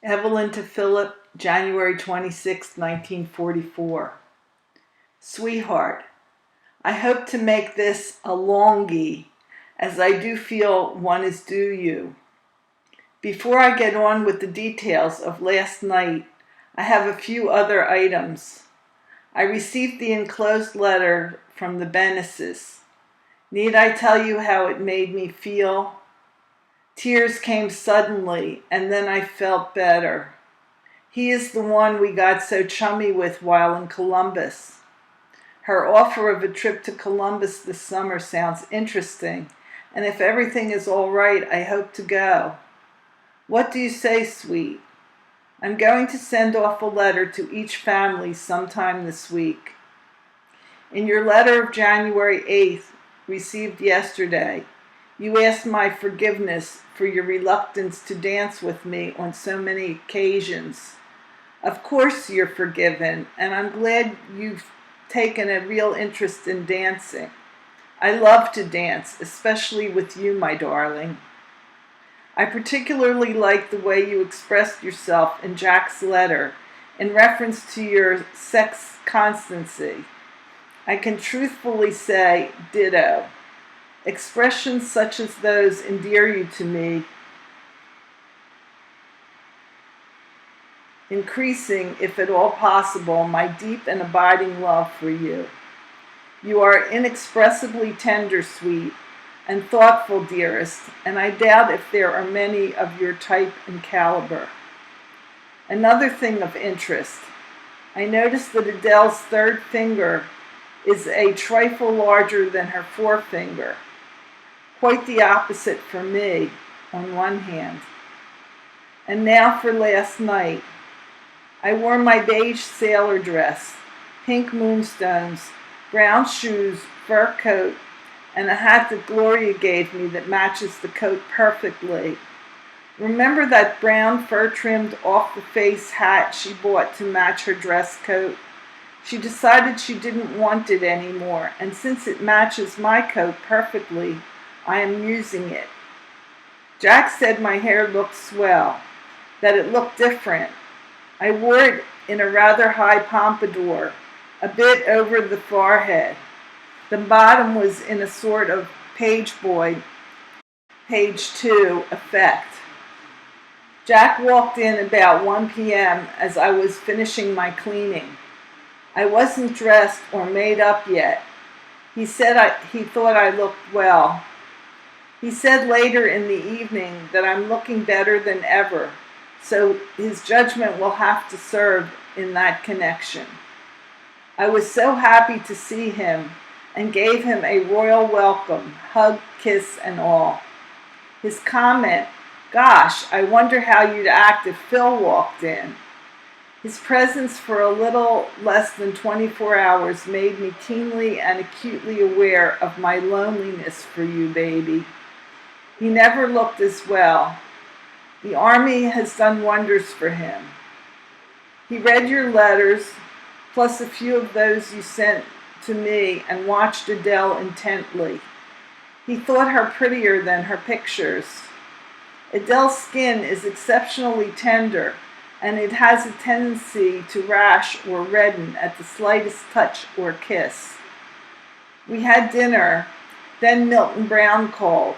Evelyn to Philip, January 26, 1944. Sweetheart, I hope to make this a longie, as I do feel one is due you. Before I get on with the details of last night, I have a few other items. I received the enclosed letter from the Benesses. Need I tell you how it made me feel? Tears came suddenly, and then I felt better. He is the one we got so chummy with while in Columbus. Her offer of a trip to Columbus this summer sounds interesting, and if everything is all right, I hope to go. What do you say, sweet? I'm going to send off a letter to each family sometime this week. In your letter of January 8th, received yesterday, you asked my forgiveness for your reluctance to dance with me on so many occasions. Of course you're forgiven, and I'm glad you've taken a real interest in dancing. I love to dance, especially with you, my darling. I particularly like the way you expressed yourself in Jack's letter in reference to your sex constancy. I can truthfully say ditto. Expressions such as those endear you to me, increasing, if at all possible, my deep and abiding love for you. You are inexpressibly tender, sweet, and thoughtful, dearest, and I doubt if there are many of your type and caliber. Another thing of interest, I noticed that Adele's third finger is a trifle larger than her forefinger. Quite the opposite for me, on one hand. And now for last night. I wore my beige sailor dress, pink moonstones, brown shoes, fur coat, and a hat that Gloria gave me that matches the coat perfectly. Remember that brown fur-trimmed off-the-face hat she bought to match her dress coat? She decided she didn't want it anymore, and since it matches my coat perfectly, I am using it. Jack said my hair looked swell, that it looked different. I wore it in a rather high pompadour, a bit over the forehead. The bottom was in a sort of page boy, page 2 effect. Jack walked in about 1 p.m. as I was finishing my cleaning. I wasn't dressed or made up yet. He said he thought I looked well. He said later in the evening that I'm looking better than ever, so his judgment will have to serve in that connection. I was so happy to see him and gave him a royal welcome, hug, kiss, and all. His comment, "Gosh, I wonder how you'd act if Phil walked in." His presence for a little less than 24 hours made me keenly and acutely aware of my loneliness for you, baby. He never looked as well. The Army has done wonders for him. He read your letters, plus a few of those you sent to me, and watched Adele intently. He thought her prettier than her pictures. Adele's skin is exceptionally tender, and it has a tendency to rash or redden at the slightest touch or kiss. We had dinner, then Milton Brown called.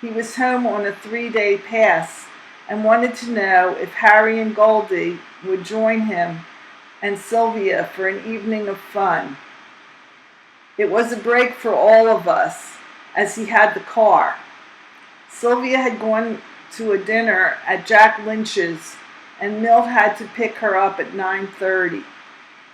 He was home on a 3-day pass and wanted to know if Harry and Goldie would join him and Sylvia for an evening of fun. It was a break for all of us, as he had the car. Sylvia had gone to a dinner at Jack Lynch's, and Milt had to pick her up at 9:30.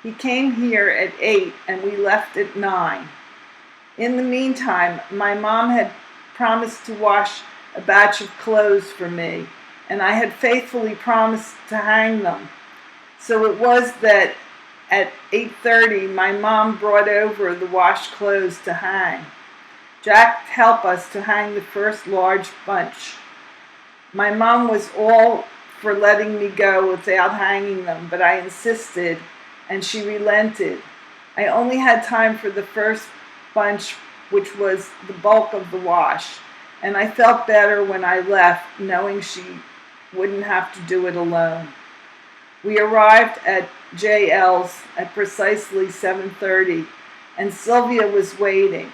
He came here at 8, and we left at 9. In the meantime, my mom had promised to wash a batch of clothes for me, and I had faithfully promised to hang them. So it was that at 8:30, my mom brought over the washed clothes to hang. Jack helped us to hang the first large bunch. My mom was all for letting me go without hanging them, but I insisted, and she relented. I only had time for the first bunch, which was the bulk of the wash, and I felt better when I left, knowing she wouldn't have to do it alone. We arrived at JL's at precisely 7:30, and Sylvia was waiting.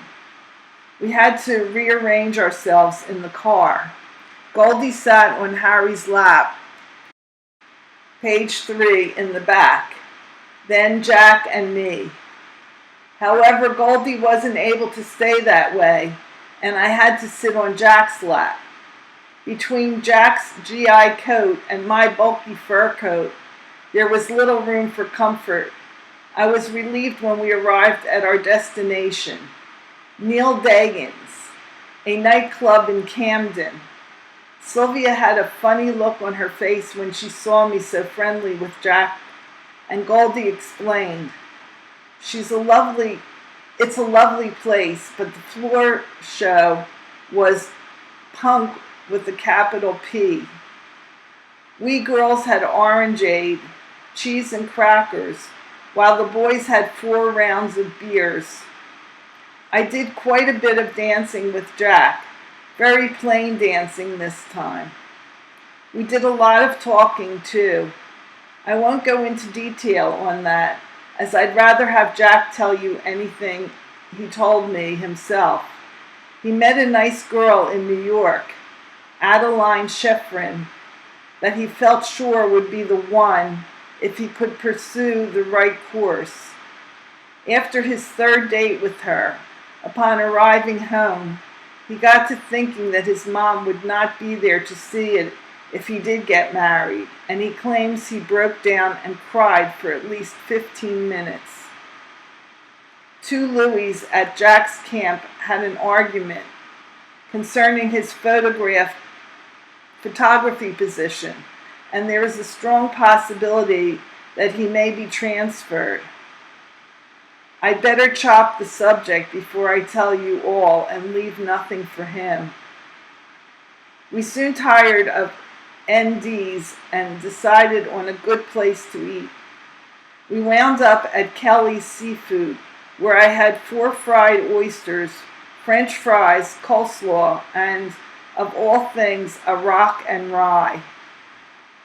We had to rearrange ourselves in the car. Goldie sat on Harry's lap, page 3 in the back, then Jack and me. However, Goldie wasn't able to stay that way, and I had to sit on Jack's lap. Between Jack's GI coat and my bulky fur coat, there was little room for comfort. I was relieved when we arrived at our destination, Neil Dagan's, a nightclub in Camden. Sylvia had a funny look on her face when she saw me so friendly with Jack, and Goldie explained, It's a lovely place, but the floor show was punk with a capital P. We girls had orangeade, cheese and crackers, while the boys had 4 rounds of beers. I did quite a bit of dancing with Jack, very plain dancing this time. We did a lot of talking too. I won't go into detail on that, as I'd rather have Jack tell you anything he told me himself. He met a nice girl in New York, Adeline Schifrin, that he felt sure would be the one if he could pursue the right course. After his 3rd date with her, upon arriving home, he got to thinking that his mom would not be there to see it if he did get married, and he claims he broke down and cried for at least 15 minutes. 2 Louis at Jack's camp had an argument concerning his photography position, and there is a strong possibility that he may be transferred. I'd better chop the subject before I tell you all and leave nothing for him. We soon tired of NDs and decided on a good place to eat. We wound up at Kelly's Seafood, where I had 4 fried oysters, French fries, coleslaw, and, of all things, a rock and rye.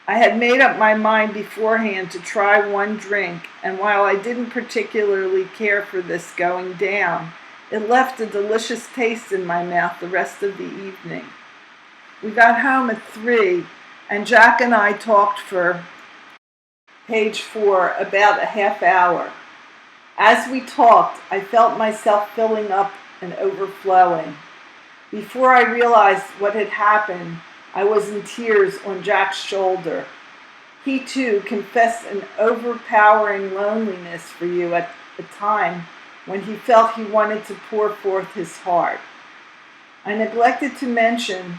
I had made up my mind beforehand to try one drink, and while I didn't particularly care for this going down, it left a delicious taste in my mouth the rest of the evening. We got home at 3, and Jack and I talked for, page 4, about a half hour. As we talked, I felt myself filling up and overflowing. Before I realized what had happened, I was in tears on Jack's shoulder. He, too, confessed an overpowering loneliness for you at the time when he felt he wanted to pour forth his heart. I neglected to mention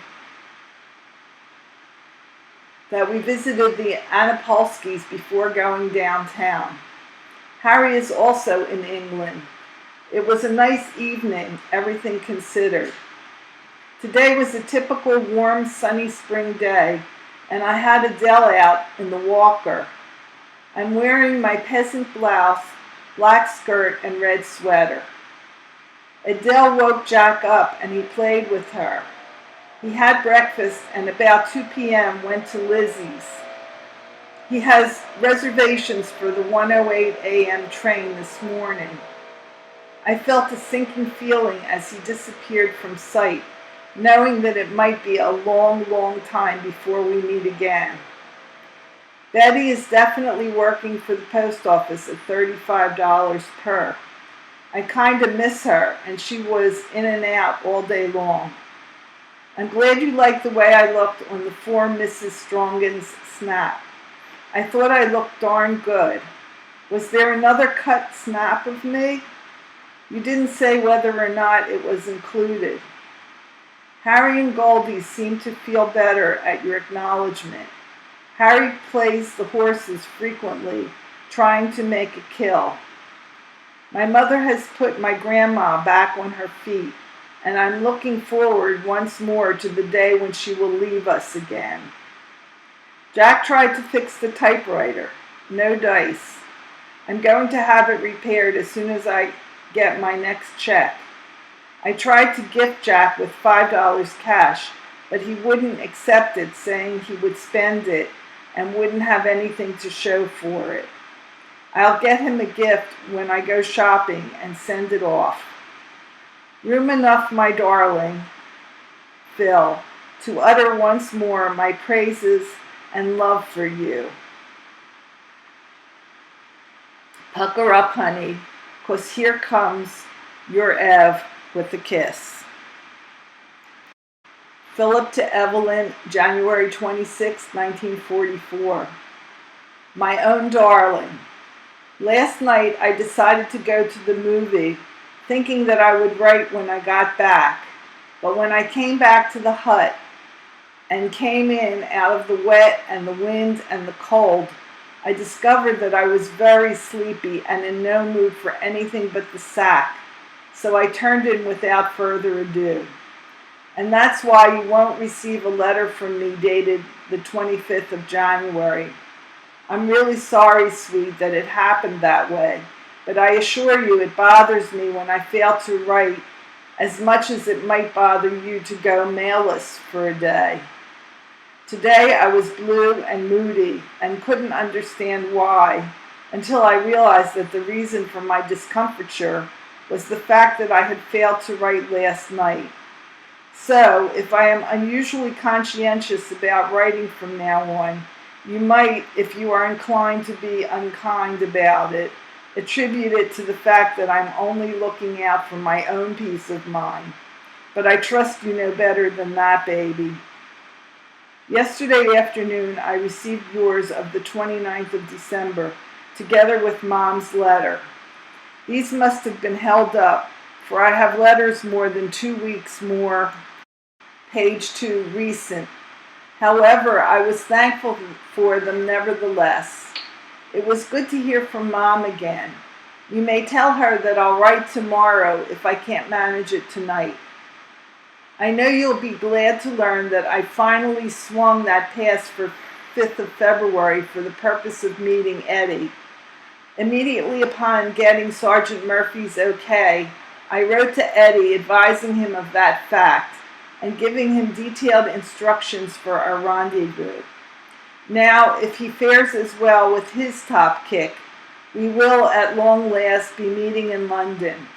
that we visited the Anapolskys before going downtown. Harry is also in England. It was a nice evening, everything considered. Today was a typical warm, sunny spring day, and I had Adele out in the walker. I'm wearing my peasant blouse, black skirt, and red sweater. Adele woke Jack up, and he played with her. He had breakfast, and about 2 p.m. went to Lizzie's. He has reservations for the 1:08 a.m. train this morning. I felt a sinking feeling as he disappeared from sight, knowing that it might be a long, long time before we meet again. Betty is definitely working for the post office at $35 per. I kind of miss her, and she was in and out all day long. I'm glad you liked the way I looked on the 4 Mrs. Strongen's snap. I thought I looked darn good. Was there another cut snap of me? You didn't say whether or not it was included. Harry and Goldie seem to feel better at your acknowledgement. Harry plays the horses frequently, trying to make a kill. My mother has put my grandma back on her feet, and I'm looking forward once more to the day when she will leave us again. Jack tried to fix the typewriter. No dice. I'm going to have it repaired as soon as I get my next check. I tried to gift Jack with $5 cash, but he wouldn't accept it, saying he would spend it and wouldn't have anything to show for it. I'll get him a gift when I go shopping and send it off. Room enough, my darling, Phil, to utter once more my praises and love for you. Pucker up, honey, 'cause here comes your Ev with a kiss. Philip to Evelyn, January 26, 1944. My own darling, last night I decided to go to the movie, thinking that I would write when I got back. But when I came back to the hut and came in out of the wet and the wind and the cold, I discovered that I was very sleepy and in no mood for anything but the sack. So I turned in without further ado. And that's why you won't receive a letter from me dated the 25th of January. I'm really sorry, sweet, that it happened that way, but I assure you it bothers me when I fail to write as much as it might bother you to go mailless for a day. Today I was blue and moody and couldn't understand why until I realized that the reason for my discomfiture was the fact that I had failed to write last night. So, if I am unusually conscientious about writing from now on, you might, if you are inclined to be unkind about it, attribute it to the fact that I'm only looking out for my own peace of mind. But I trust you know better than that, baby. Yesterday afternoon, I received yours of the 29th of December, together with Mom's letter. These must have been held up, for I have letters more than 2 weeks more, page 2, recent. However, I was thankful for them nevertheless. It was good to hear from Mom again. You may tell her that I'll write tomorrow if I can't manage it tonight. I know you'll be glad to learn that I finally swung that pass for 5th of February for the purpose of meeting Eddie. Immediately upon getting Sergeant Murphy's okay, I wrote to Eddie advising him of that fact and giving him detailed instructions for our rendezvous. Now, if he fares as well with his top kick, we will at long last be meeting in London.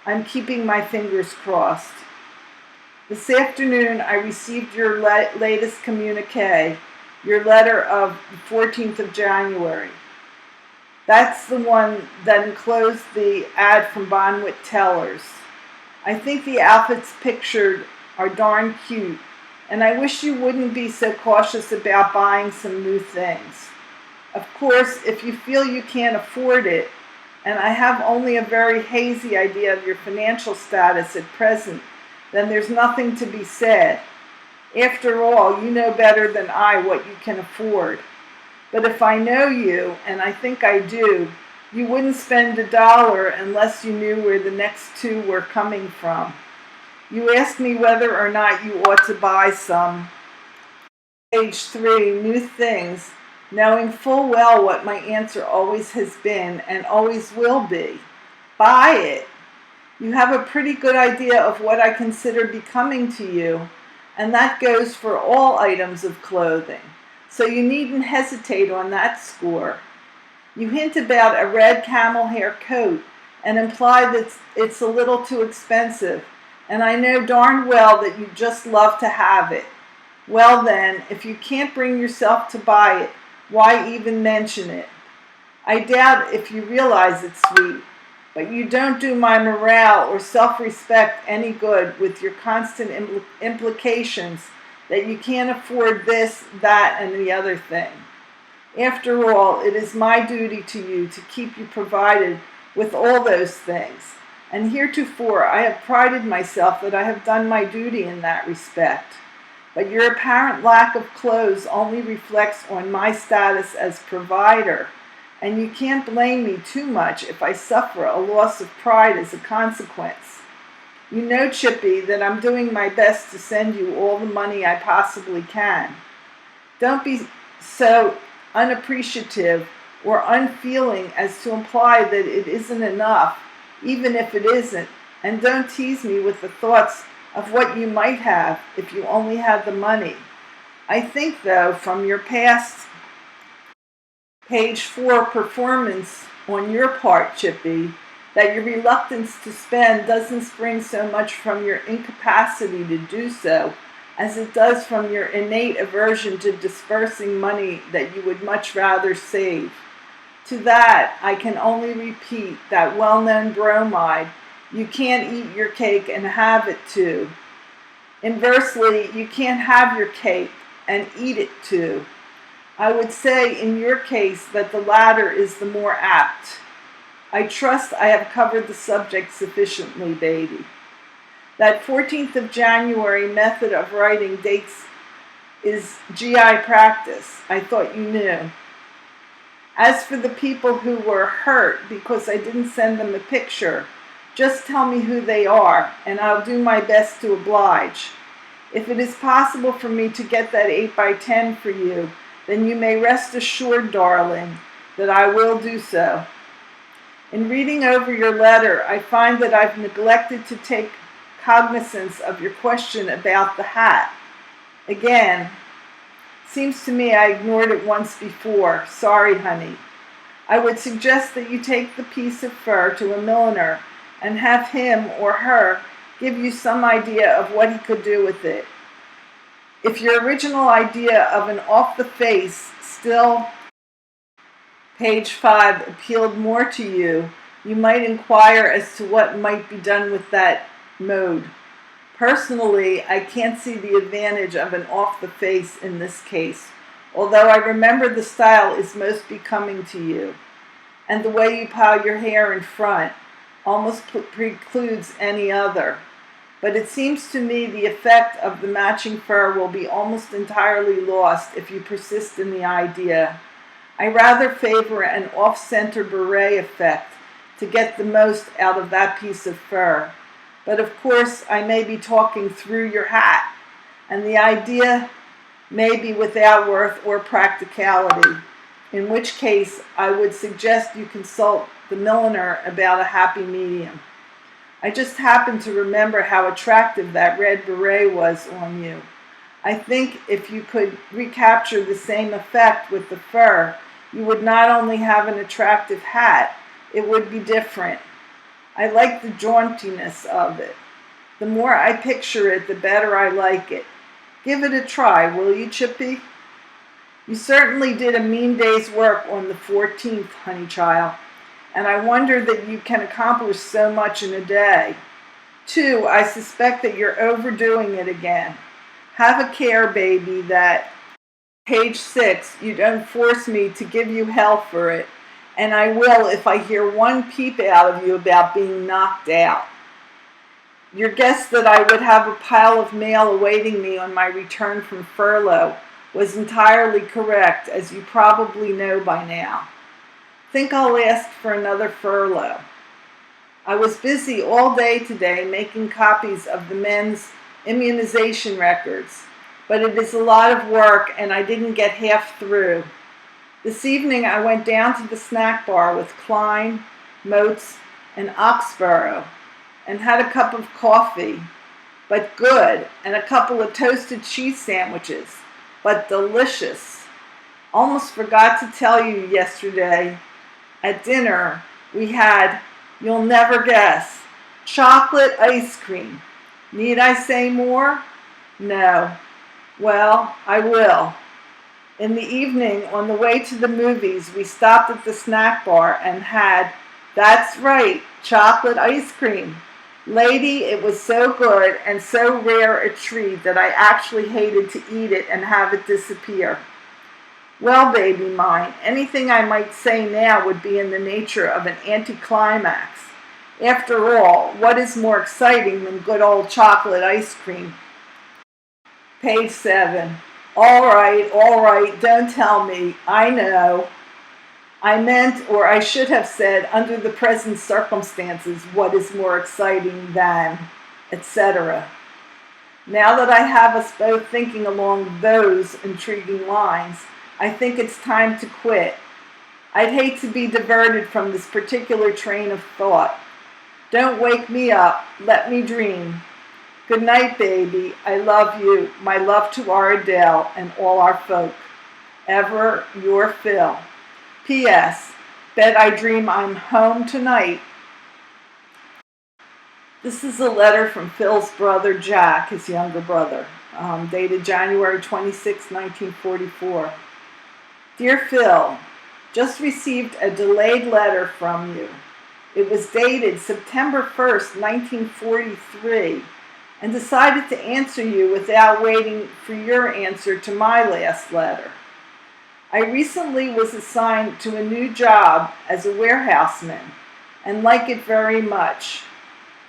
I'm keeping my fingers crossed. This afternoon I received your latest communique, your letter of the 14th of January. That's the one that enclosed the ad from Bonwit Tellers. I think the outfits pictured are darn cute, and I wish you wouldn't be so cautious about buying some new things. Of course, if you feel you can't afford it, and I have only a very hazy idea of your financial status at present, then there's nothing to be said. After all, you know better than I what you can afford. But if I know you, and I think I do, you wouldn't spend $1 unless you knew where the next 2 were coming from. You asked me whether or not you ought to buy some, page 3, new things, knowing full well what my answer always has been and always will be. Buy it. You have a pretty good idea of what I consider becoming to you, and that goes for all items of clothing, so you needn't hesitate on that score. You hint about a red camel hair coat and imply that it's a little too expensive, and I know darn well that you just love to have it. Well then, if you can't bring yourself to buy it, why even mention it? I doubt if you realize it, sweet, but you don't do my morale or self-respect any good with your constant implications that you can't afford this, that, and the other thing. After all, it is my duty to you to keep you provided with all those things, and heretofore I have prided myself that I have done my duty in that respect. But your apparent lack of clothes only reflects on my status as provider, and you can't blame me too much if I suffer a loss of pride as a consequence. You know, Chippy, that I'm doing my best to send you all the money I possibly can. Don't be so unappreciative or unfeeling as to imply that it isn't enough, even if it isn't, and don't tease me with the thoughts of what you might have if you only had the money. I think, though, from your past page 4 performance on your part, Chippy, that your reluctance to spend doesn't spring so much from your incapacity to do so as it does from your innate aversion to dispersing money that you would much rather save. To that, I can only repeat that well-known bromide, you can't eat your cake and have it too. Inversely, you can't have your cake and eat it too. I would say in your case that the latter is the more apt. I trust I have covered the subject sufficiently, baby. That 14th of January method of writing dates is GI practice. I thought you knew. As for the people who were hurt because I didn't send them a picture, just tell me who they are, and I'll do my best to oblige. If it is possible for me to get that 8x10 for you, then you may rest assured, darling, that I will do so. In reading over your letter, I find that I've neglected to take cognizance of your question about the hat. Again, seems to me I ignored it once before. Sorry, honey. I would suggest that you take the piece of fur to a milliner and have him or her give you some idea of what he could do with it. If your original idea of an off-the-face, still page 5 appealed more to you, you might inquire as to what might be done with that mode. Personally, I can't see the advantage of an off-the-face in this case, although I remember the style is most becoming to you, and the way you pile your hair in front almost precludes any other. But it seems to me the effect of the matching fur will be almost entirely lost if you persist in the idea. I rather favor an off-center beret effect to get the most out of that piece of fur. But of course, I may be talking through your hat, and the idea may be without worth or practicality, in which case I would suggest you consult the milliner about a happy medium. I just happen to remember how attractive that red beret was on you. I think if you could recapture the same effect with the fur, you would not only have an attractive hat, it would be different. I like the jauntiness of it. The more I picture it, the better I like it. Give it a try, will you, Chippy? You certainly did a mean day's work on the 14th, honey child, and I wonder that you can accomplish so much in a day. 2, I suspect that you're overdoing it again. Have a care, baby, that page 6, you don't force me to give you hell for it, and I will if I hear one peep out of you about being knocked out. Your guess that I would have a pile of mail awaiting me on my return from furlough was entirely correct, as you probably know by now. Think I'll ask for another furlough. I was busy all day today making copies of the men's immunization records, but it is a lot of work and I didn't get half through. This evening I went down to the snack bar with Klein, Moats, and Oxborough and had a cup of coffee, but good, and a couple of toasted cheese sandwiches, but delicious. Almost forgot to tell you yesterday, at dinner we had, you'll never guess, chocolate ice cream. Need I say more? No. Well, I will. In the evening, on the way to the movies, we stopped at the snack bar and had, that's right, chocolate ice cream. Lady, it was so good and so rare a treat that I actually hated to eat it and have it disappear. Well, baby mine, anything I might say now would be in the nature of an anticlimax. After all, what is more exciting than good old chocolate ice cream? Page 7. All right, don't tell me. I know. I meant, or I should have said, under the present circumstances, what is more exciting than, etc. Now that I have us both thinking along those intriguing lines, I think it's time to quit. I'd hate to be diverted from this particular train of thought. Don't wake me up. Let me dream. Good night, baby. I love you. My love to our Adele and all our folk. Ever your Phil. P.S. Bet I dream I'm home tonight. This is a letter from Phil's brother Jack, his younger brother, dated January 26, 1944. Dear Phil, just received a delayed letter from you. It was dated September 1st, 1943, and decided to answer you without waiting for your answer to my last letter. I recently was assigned to a new job as a warehouseman and like it very much.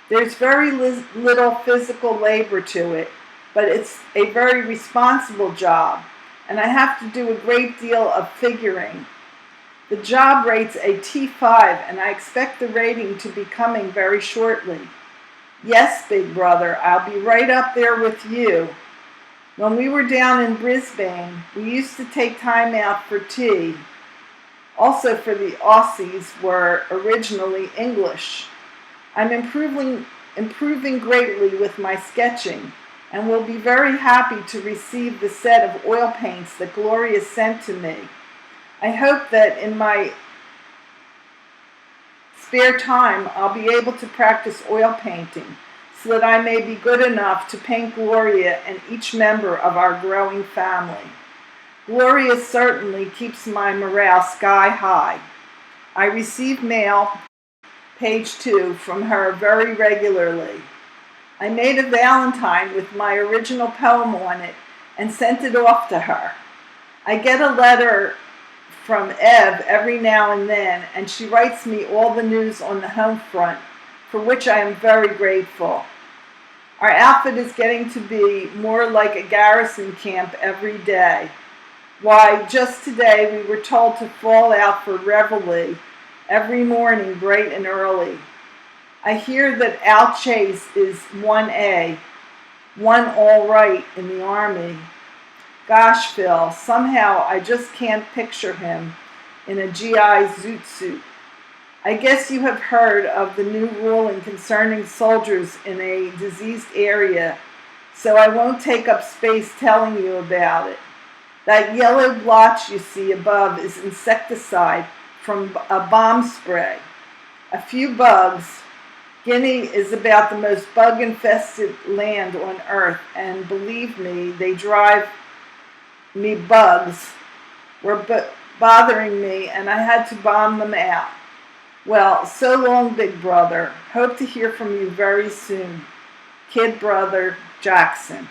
There's very little physical labor to it, but it's a very responsible job, and I have to do a great deal of figuring. The job rates a T5, and I expect the rating to be coming very shortly. Yes, big brother, I'll be right up there with you. When we were down in Brisbane, we used to take time out for tea. Also, for the Aussies were originally English. I'm improving greatly with my sketching, and will be very happy to receive the set of oil paints that Gloria sent to me. I hope that in my spare time I'll be able to practice oil painting so that I may be good enough to paint Gloria and each member of our growing family. Gloria certainly keeps my morale sky high. I receive mail, page 2, from her very regularly. I made a Valentine with my original poem on it and sent it off to her. I get a letter from Ev every now and then, and she writes me all the news on the home front, for which I am very grateful. Our outfit is getting to be more like a garrison camp every day. Why, just today we were told to fall out for reveille every morning bright and early. I hear that Al Chase is 1A, one all right in the Army. Gosh, Phil, somehow I just can't picture him in a GI zoot suit. I guess you have heard of the new ruling concerning soldiers in a diseased area, so I won't take up space telling you about it. That yellow blotch you see above is insecticide from a bomb spray. A few bugs. Guinea is about the most bug-infested land on earth, and believe me, they drive me bugs were bothering me, and I had to bomb them out. Well, so long, big brother. Hope to hear from you very soon. Kid brother, Jackson.